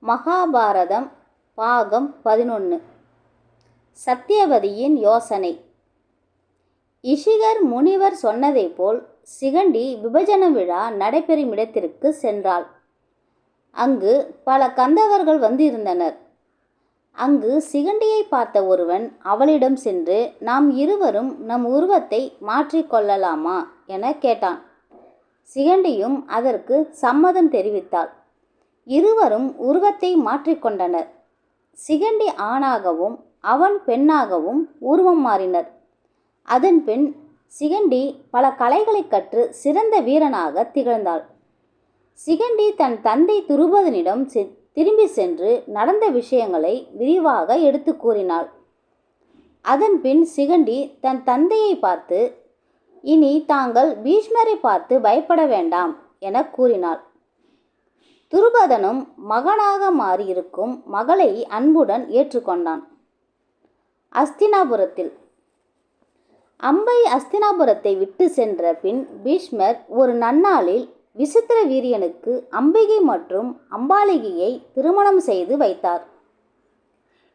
மகாபாரதம் பாகம் 11. சத்தியவதியின் யோசனை. இஷிகர் முனிவர் சொன்னதைப் போல் சிகண்டி விபஜன விழா நடைபெறும் இடத்திற்கு சென்றாள். அங்கு பல கந்தவர்கள் வந்திருந்தனர். அங்கு சிகண்டியை பார்த்த ஒருவன் அவளிடம் சென்று, நாம் இருவரும் நம் உருவத்தை மாற்றிக்கொள்ளலாமா என கேட்டான். சிகண்டியும் அதற்கு சம்மதம் தெரிவித்தாள். இருவரும் உருவத்தை மாற்றிக்கொண்டனர். சிகண்டி ஆணாகவும் அவன் பெண்ணாகவும் உருவம் மாறினர். அதன் பின் சிகண்டி பல கலைகளை கற்று சிறந்த வீரனாக திகழ்ந்தாள். சிகண்டி தன் தந்தை துருபதனிடம் திரும்பி சென்று நடந்த விஷயங்களை விரிவாக எடுத்து கூறினாள். அதன் பின் சிகண்டி தன் தந்தையை பார்த்து, இனி தாங்கள் பீஷ்மரை பார்த்து பயப்பட வேண்டாம் என கூறினாள். துருபதனும் மகனாக மாறியிருக்கும் மகளை அன்புடன் ஏற்றுக்கொண்டான். அஸ்தினாபுரத்தில் அம்பை அஸ்தினாபுரத்தை விட்டு சென்ற பின் பீஷ்மர் ஒரு நன்னாளில் விசித்திர வீரியனுக்கு அம்பிகை மற்றும் அம்பாலிகையை திருமணம் செய்து வைத்தார்.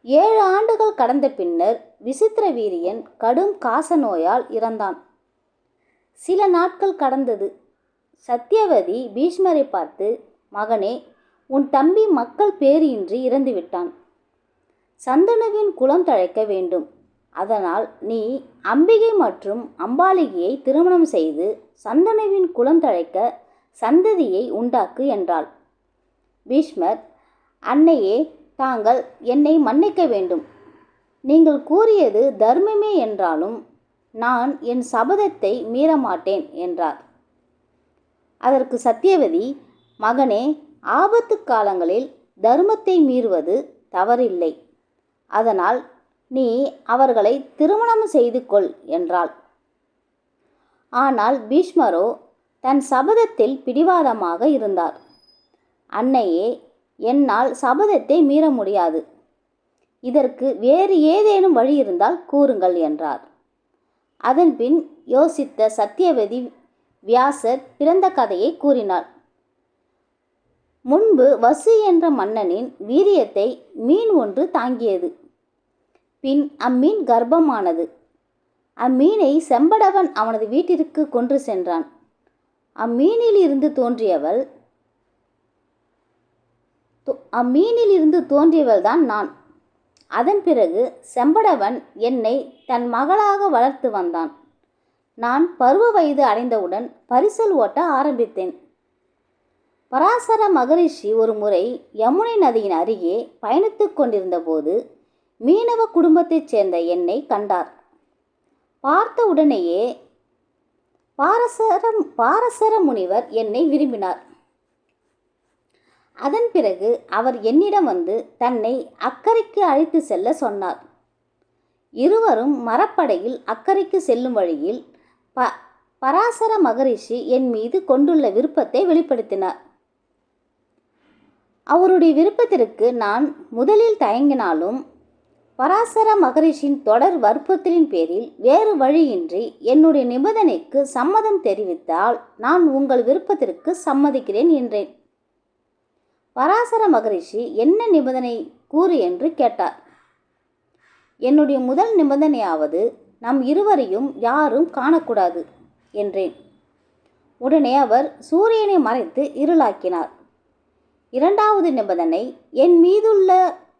7 ஆண்டுகள் கடந்த பின்னர் விசித்திர வீரியன் கடும் காச நோயால் இறந்தான். சில நாட்கள் கடந்தது. சத்தியவதி பீஷ்மரை பார்த்து, மகனே, உன் தம்பி மக்கள் பேரின்றி இறந்துவிட்டான். சந்தனுவின் குலம் தழைக்க வேண்டும். அதனால் நீ அம்பிகை மற்றும் அம்பாலிகையை திருமணம் செய்து சந்தனுவின் குலம் தழைக்க சந்ததியை உண்டாக்கு என்றாள். பீஷ்மர், அன்னையே, தாங்கள் என்னை மன்னிக்க வேண்டும். நீங்கள் கூறியது தர்மமே என்றாலும் நான் என் சபதத்தை மீறமாட்டேன் என்றார். அதற்கு சத்தியவதி, மகனே, ஆபத்து காலங்களில் தர்மத்தை மீறுவது தவறில்லை. அதனால் நீ அவர்களை திருமணம் செய்து கொள் என்றாள். ஆனால் பீஷ்மரோ தன் சபதத்தில் பிடிவாதமாக இருந்தார். அன்னையே, என்னால் சபதத்தை மீற முடியாது. இதற்கு வேறு ஏதேனும் வழி இருந்தால் கூறுங்கள் என்றார். அதன் பின் யோசித்த சத்தியவதி வியாசர் பிறந்த கதையை கூறினார். முன்பு வசு என்ற மன்னனின் வீரியத்தை மீன் ஒன்று தாங்கியது. பின் அம்மீன் கர்ப்பமானது. அம்மீனை செம்படவன் அவனது வீட்டிற்கு கொன்று சென்றான். அம்மீனில் இருந்து தோன்றியவள் தான் நான். அதன் பிறகு செம்படவன் என்னை தன் மகளாக வளர்த்து வந்தான். நான் பருவ வயது அடைந்தவுடன் பரிசல் ஓட்ட ஆரம்பித்தேன். பராசர மகரிஷி ஒரு முறை யமுனை நதியின் அருகே பயணித்து கொண்டிருந்த போது மீனவ குடும்பத்தைச் சேர்ந்த என்னை கண்டார். பார்த்த உடனேயே பாரசர முனிவர் என்னை விரும்பினார். அதன் பிறகு அவர் என்னிடம் வந்து தன்னை அக்கறைக்கு அழைத்து செல்ல சொன்னார். இருவரும் மரப்படையில் அக்கறைக்கு செல்லும் வழியில் பராசர மகரிஷி என் மீது கொண்டுள்ள விருப்பத்தை வெளிப்படுத்தினார். அவருடைய விருப்பத்திற்கு நான் முதலில் தயங்கினாலும் பராசர மகரிஷியின் தொடர் வற்புறுத்தலின் பேரில் வேறு வழியின்றி என்னுடைய நிபந்தனைக்கு சம்மதம் தெரிவித்தால் நான் உங்கள் விருப்பத்திற்கு சம்மதிக்கிறேன் என்றேன். பராசர மகரிஷி என்ன நிபந்தனை கூறு என்று கேட்டார். என்னுடைய முதல் நிபந்தனையாவது நம் இருவரையும் யாரும் காணக்கூடாது என்றேன். உடனே அவர் சூரியனை மறைத்து இருளாக்கினார். 2வது நிபந்தனை, என் மீதுள்ள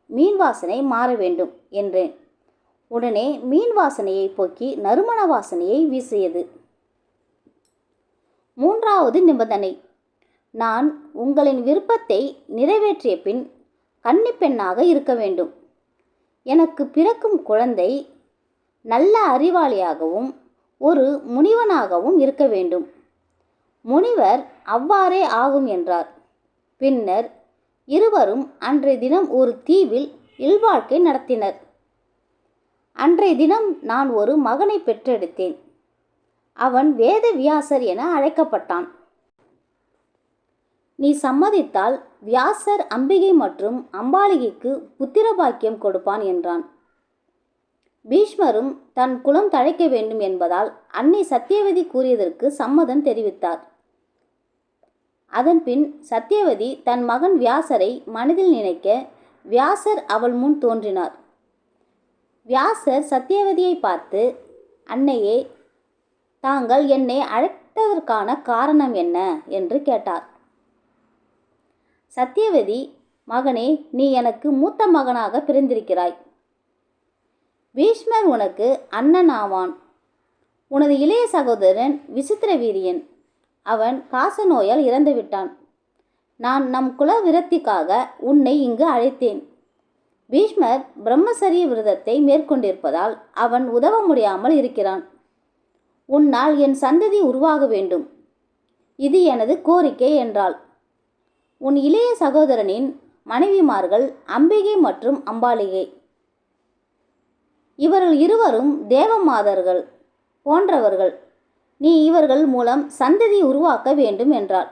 மீன் வாசனை மாற வேண்டும் என்றேன். உடனே மீன் வாசனையை போக்கி நறுமண வாசனையை வீசியது. 3வது நிபந்தனை, நான் உங்களின் விருப்பத்தை நிறைவேற்றிய பின் கன்னிப்பெண்ணாக இருக்க வேண்டும். எனக்கு பிறக்கும் குழந்தை நல்ல அறிவாளியாகவும் ஒரு முனிவனாகவும் இருக்க வேண்டும். முனிவர் அவ்வாறே ஆகும் என்றார். பின்னர் இருவரும் அன்றைய தினம் ஒரு தீவில் இல்வாழ்க்கை நடத்தினர். அன்றைய தினம் நான் ஒரு மகனை பெற்றெடுத்தேன். அவன் வேத வியாசர் என அழைக்கப்பட்டான். நீ சம்மதித்தால் வியாசர் அம்பிகை மற்றும் அம்பாலிகைக்கு புத்திர பாக்கியம் கொடுப்பான் என்றான். பீஷ்மரும் தன் குலம் தழைக்க வேண்டும் என்பதால் அன்னை சத்தியவதி கூறியதற்கு சம்மதம் தெரிவித்தார். அதன்பின் சத்தியவதி தன் மகன் வியாசரை மனதில் நினைக்க வியாசர் அவள் முன் தோன்றினார். வியாசர் சத்தியவதியை பார்த்து, அன்னையே, தாங்கள் என்னை அழைத்ததற்கான காரணம் என்ன என்று கேட்டார். சத்தியவதி, மகனே, நீ எனக்கு மூத்த மகனாக பிறந்திருக்கிறாய். பீஷ்மர் உனக்கு அண்ணன் ஆவான். உனது இளைய சகோதரன் விசித்திர வீரியன். அவன் காச நோயால் இறந்துவிட்டான். நான் நம் குல விருத்திக்காக உன்னை இங்கு அழைத்தேன். பீஷ்மர் பிரம்மசரிய விரதத்தை மேற்கொண்டிருப்பதால் அவன் உதவ முடியாமல் இருக்கிறான். உன்னால் என் சந்ததி உருவாக வேண்டும். இது எனது கோரிக்கை என்றாள். உன் இளைய சகோதரனின் மனைவிமார்கள் அம்பிகை மற்றும் அம்பாலிகை. இவர்கள் இருவரும் தேவமாதர்கள் போன்றவர்கள். நீ இவர்கள் மூலம் சந்ததி உருவாக்க வேண்டும் என்றாள்.